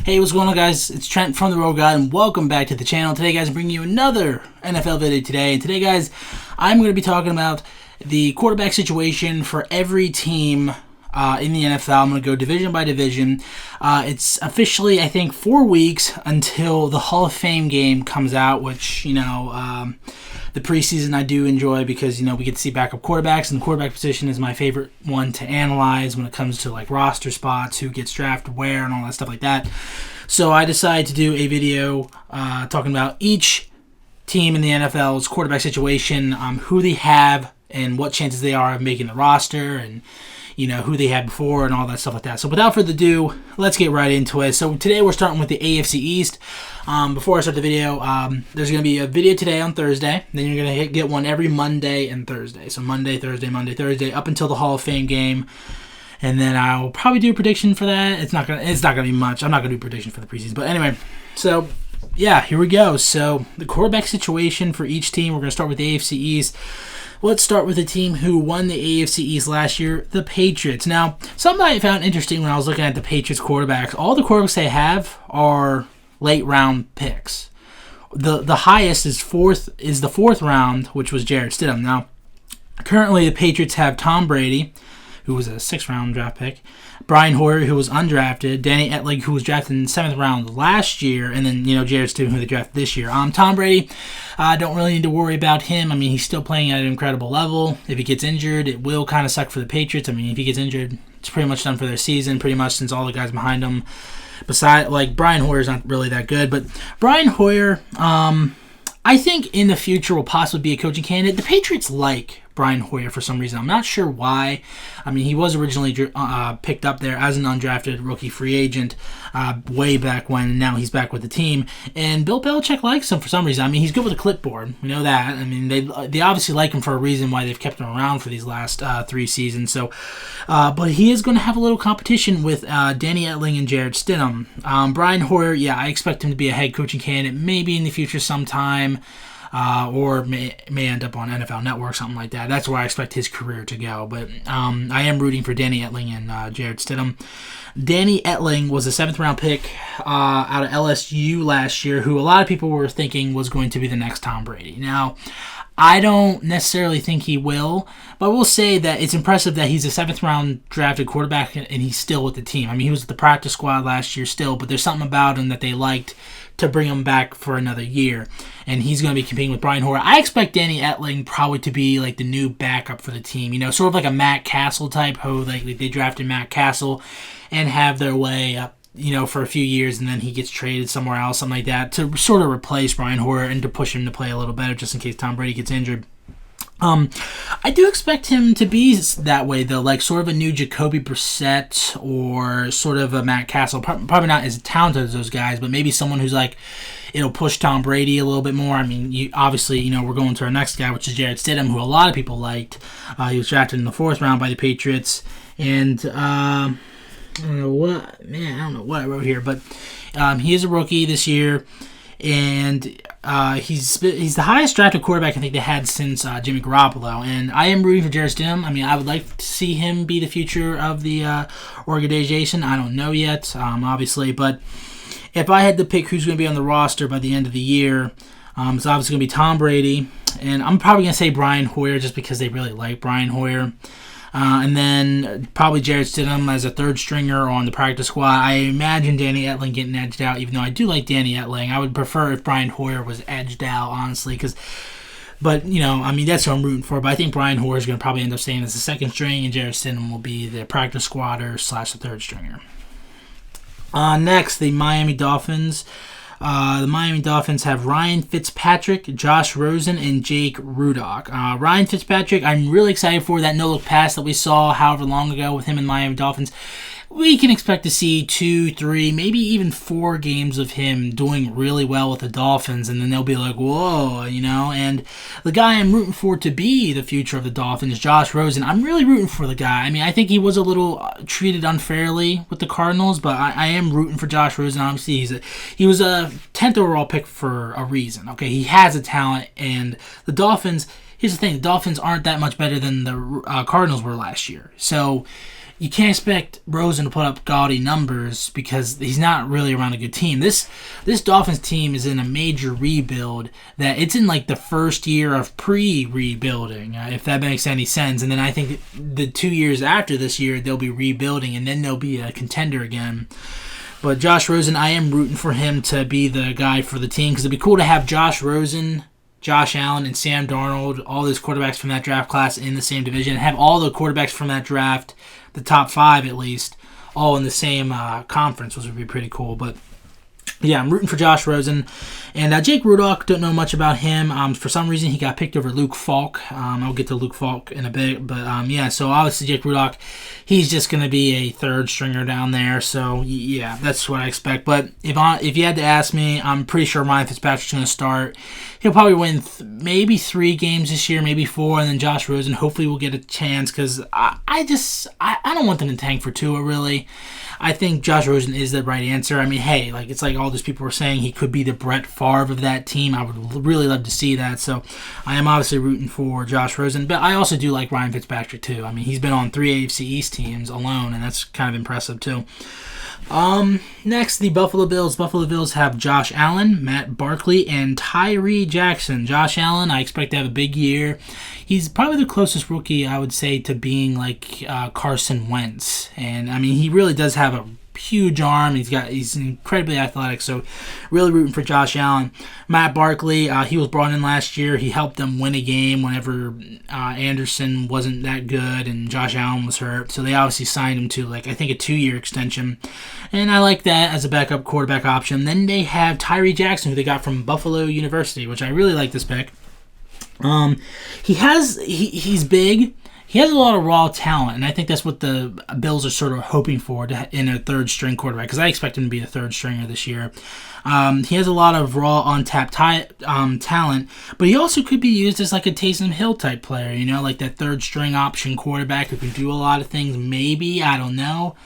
Hey, what's going on, guys? It's Trent from The Road Guy, and welcome back to the channel. Today, guys, I'm bringing you another NFL video today. And today, guys, I'm going to be talking about the quarterback situation for every team in the NFL. I'm going to go division by division. It's officially, I think, 4 weeks until the Hall of Fame game comes out, which, the preseason I do enjoy because, we get to see backup quarterbacks, and the quarterback position is my favorite one to analyze when it comes to, roster spots, who gets drafted where, and all that stuff like that. So I decided to do a video talking about each team in the NFL's quarterback situation, who they have and what chances they are of making the roster, and who they had before and all that stuff like that. So without further ado, let's get right into it. So today we're starting with the AFC East. Before I start the video, there's going to be a video today on Thursday. Then you're going to get one every Monday and Thursday. So Monday, Thursday, up until the Hall of Fame game. And then I'll probably do a prediction for that. It's not gonna be much. I'm not going to do a prediction for the preseason. But anyway, so yeah, here we go. So the quarterback situation for each team, we're going to start with the AFC East. Let's start with the team who won the AFC East last year, the Patriots. Now, something I found interesting when I was looking at the Patriots quarterbacks, all the quarterbacks they have are late-round picks. The highest is the fourth round, which was Jarrett Stidham. Now, currently the Patriots have Tom Brady, who was a sixth-round draft pick, Brian Hoyer, who was undrafted, Danny Etling, who was drafted in the seventh round last year, and then, Jarrett Stidham, who they drafted this year. Tom Brady, don't really need to worry about him. I mean, he's still playing at an incredible level. If he gets injured, it will kind of suck for the Patriots. I mean, if he gets injured, it's pretty much done for their season, pretty much since all the guys behind him, Brian Hoyer's not really that good, but Brian Hoyer, I think in the future will possibly be a coaching candidate. The Patriots like Brian Hoyer for some reason. I'm not sure why. I mean, he was originally picked up there as an undrafted rookie free agent way back when, and now he's back with the team. And Bill Belichick likes him for some reason. I mean, he's good with a clipboard. We know that. I mean, they obviously like him for a reason why they've kept him around for these last 3 seasons. So, but he is going to have a little competition with Danny Etling and Jarrett Stidham. Brian Hoyer, yeah, I expect him to be a head coaching candidate maybe in the future sometime. Or may end up on NFL Network, something like that. That's where I expect his career to go. But I am rooting for Danny Etling and Jarrett Stidham. Danny Etling was a 7th-round pick out of LSU last year, who a lot of people were thinking was going to be the next Tom Brady. Now, I don't necessarily think he will, but I will say that it's impressive that he's a 7th-round drafted quarterback and he's still with the team. I mean, he was with the practice squad last year still, but there's something about him that they liked to bring him back for another year, and he's going to be competing with Brian Hoyer. I expect Danny Etling probably to be the new backup for the team, sort of like a Matt Castle type, who they drafted Matt Castle and have their way up, for a few years, and then he gets traded somewhere else, something like that, to sort of replace Brian Hoyer and to push him to play a little better just in case Tom Brady gets injured. I do expect him to be that way, though, sort of a new Jacoby Brissett or sort of a Matt Castle. Probably not as talented as those guys, but maybe someone who's it'll push Tom Brady a little bit more. I mean, obviously, we're going to our next guy, which is Jarrett Stidham, who a lot of people liked. He was drafted in the 4th round by the Patriots, and I don't know what I wrote here, but he is a rookie this year, and he's the highest drafted quarterback I think they had since Jimmy Garoppolo, and I am rooting for Jarrett Stidham. I mean, I would like to see him be the future of the organization. I don't know yet, obviously, but if I had to pick who's going to be on the roster by the end of the year, it's obviously going to be Tom Brady, and I'm probably going to say Brian Hoyer just because they really like Brian Hoyer. And then probably Jarrett Stidham as a 3rd stringer on the practice squad. I imagine Danny Etling getting edged out, even though I do like Danny Etling. I would prefer if Brian Hoyer was edged out, honestly, but that's who I'm rooting for. But I think Brian Hoyer is going to probably end up staying as the 2nd string, and Jarrett Stidham will be the practice squatter / the 3rd stringer. Next, the Miami Dolphins. The Miami Dolphins have Ryan Fitzpatrick, Josh Rosen, and Jake Rudock. Ryan Fitzpatrick, I'm really excited for that no-look pass that we saw however long ago with him in Miami Dolphins. We can expect to see 2, 3, maybe even 4 games of him doing really well with the Dolphins, and then they'll be like, whoa, and the guy I'm rooting for to be the future of the Dolphins, Josh Rosen, I'm really rooting for the guy. I mean, I think he was a little treated unfairly with the Cardinals, but I am rooting for Josh Rosen. Obviously, he was a 10th overall pick for a reason. Okay, he has a talent, and the Dolphins, here's the thing, the Dolphins aren't that much better than the Cardinals were last year, so you can't expect Rosen to put up gaudy numbers because he's not really around a good team. This Dolphins team is in a major rebuild that it's in like the first year of pre-rebuilding, if that makes any sense. And then I think the 2 years after this year, they'll be rebuilding and then they'll be a contender again. But Josh Rosen, I am rooting for him to be the guy for the team because it'd be cool to have Josh Rosen, Josh Allen, and Sam Darnold, all those quarterbacks from that draft class in the same division, and have all the quarterbacks from that draft, the top 5 at least, all in the same conference, which would be pretty cool. But yeah, I'm rooting for Josh Rosen. And Jake Rudock, don't know much about him. For some reason, he got picked over Luke Falk. I'll get to Luke Falk in a bit. But yeah, so obviously Jake Rudock, he's just going to be a third stringer down there. So yeah, that's what I expect. But if you had to ask me, I'm pretty sure Ryan Fitzpatrick's going to start. He'll probably win maybe 3 games this year, maybe 4, and then Josh Rosen hopefully will get a chance because I don't want them to tank for Tua, really. I think Josh Rosen is the right answer. I mean, hey, like it's like all those people were saying he could be the Brett Favre of that team. I would really love to see that. So I am obviously rooting for Josh Rosen, but I also do like Ryan Fitzpatrick too. I mean, he's been on 3 AFC East teams alone, and that's kind of impressive too. Next, the Buffalo Bills. Buffalo Bills have Josh Allen, Matt Barkley, and Tyree Jackson. Josh Allen, I expect to have a big year. He's probably the closest rookie, I would say, to being like Carson Wentz. And, I mean, he really does have a huge arm. He's incredibly athletic, so really rooting for Josh Allen. Matt Barkley, he was brought in last year. He helped them win a game whenever Anderson wasn't that good and Josh Allen was hurt. So they obviously signed him to, like, I think a 2-year extension. And I like that as a backup quarterback option. Then they have Tyree Jackson, who they got from Buffalo University, which I really like this pick. He's big. He has a lot of raw talent, and I think that's what the Bills are sort of hoping for in a third-string quarterback, because I expect him to be a third-stringer this year. He has a lot of raw, untapped talent, but he also could be used as like a Taysom Hill-type player, you know, like that third-string option quarterback who can do a lot of things, maybe, I don't know.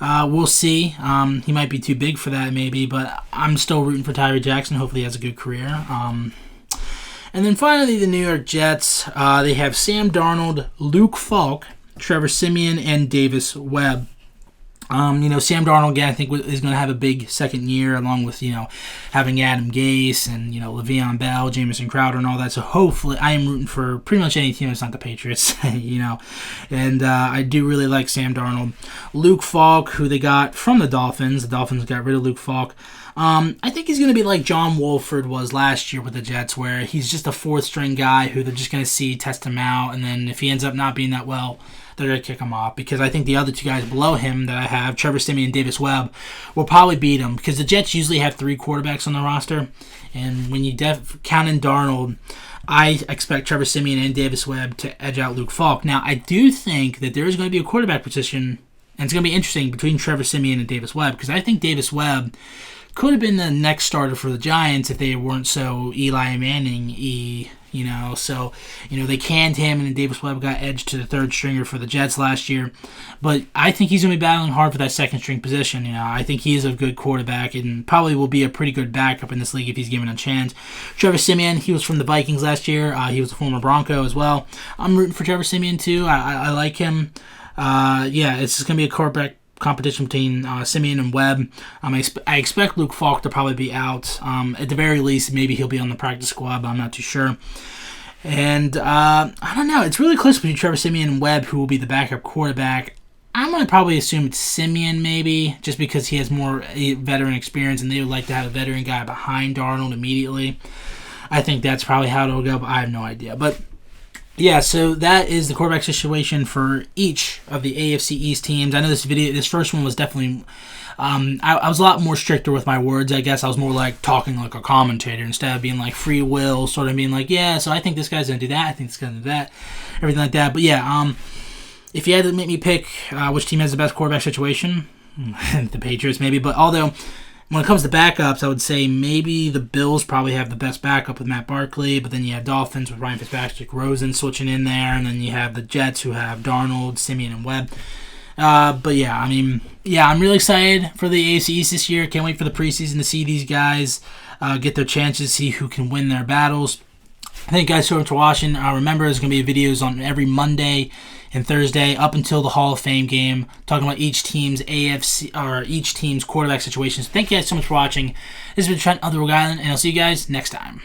We'll see. He might be too big for that, maybe, but I'm still rooting for Tyree Jackson. Hopefully he has a good career. And then finally, the New York Jets. They have Sam Darnold, Luke Falk, Trevor Siemian, and Davis Webb. Sam Darnold, again, I think is going to have a big second year, along with, having Adam Gase and, Le'Veon Bell, Jamison Crowder, and all that. So hopefully, I am rooting for pretty much any team that's not the Patriots, And I do really like Sam Darnold. Luke Falk, who they got from the Dolphins. The Dolphins got rid of Luke Falk. I think he's going to be like John Wolford was last year with the Jets, where he's just a fourth-string guy who they're just going to test him out, and then if he ends up not being that well, they're going to kick him off. Because I think the other 2 guys below him that I have, Trevor Siemian and Davis Webb, will probably beat him, because the Jets usually have 3 quarterbacks on the roster, and when you count in Darnold, I expect Trevor Siemian and Davis Webb to edge out Luke Falk. Now, I do think that there is going to be a quarterback position, and it's going to be interesting between Trevor Siemian and Davis Webb, because I think Davis Webb could have been the next starter for the Giants if they weren't so Eli Manning-y, So, they canned him, and then Davis Webb got edged to the third stringer for the Jets last year. But I think he's going to be battling hard for that second-string position. I think he is a good quarterback and probably will be a pretty good backup in this league if he's given a chance. Trevor Siemian, he was from the Vikings last year. He was a former Bronco as well. I'm rooting for Trevor Siemian, too. I like him. It's just going to be a quarterback competition between Siemian and Webb. I expect Luke Falk to probably be out. At the very least, maybe he'll be on the practice squad, but I'm not too sure. And I don't know. It's really close between Trevor Siemian and Webb, who will be the backup quarterback. I'm going to probably assume it's Siemian, maybe, just because he has more veteran experience, and they would like to have a veteran guy behind Darnold immediately. I think that's probably how it'll go, but I have no idea. But yeah, so that is the quarterback situation for each of the AFC East teams. I know this first one was definitely, I was a lot more stricter with my words, I guess. I was more like talking like a commentator instead of being like free will, sort of being like, yeah, so I think this guy's going to do that, I think this guy's going to do that, everything like that. But yeah, if you had to make me pick which team has the best quarterback situation, the Patriots maybe, but although when it comes to backups, I would say maybe the Bills probably have the best backup with Matt Barkley, but then you have Dolphins with Ryan Fitzpatrick, Rosen switching in there, and then you have the Jets who have Darnold, Siemian, and Webb. But yeah, I'm really excited for the AFC East this year. Can't wait for the preseason to see these guys get their chances, see who can win their battles. Thank you guys so much for watching. Remember, there's going to be videos on every Monday and Thursday up until the Hall of Fame game, talking about each team's AFC or each team's quarterback situations. Thank you guys so much for watching. This has been Trent of the Rogue Island, and I'll see you guys next time.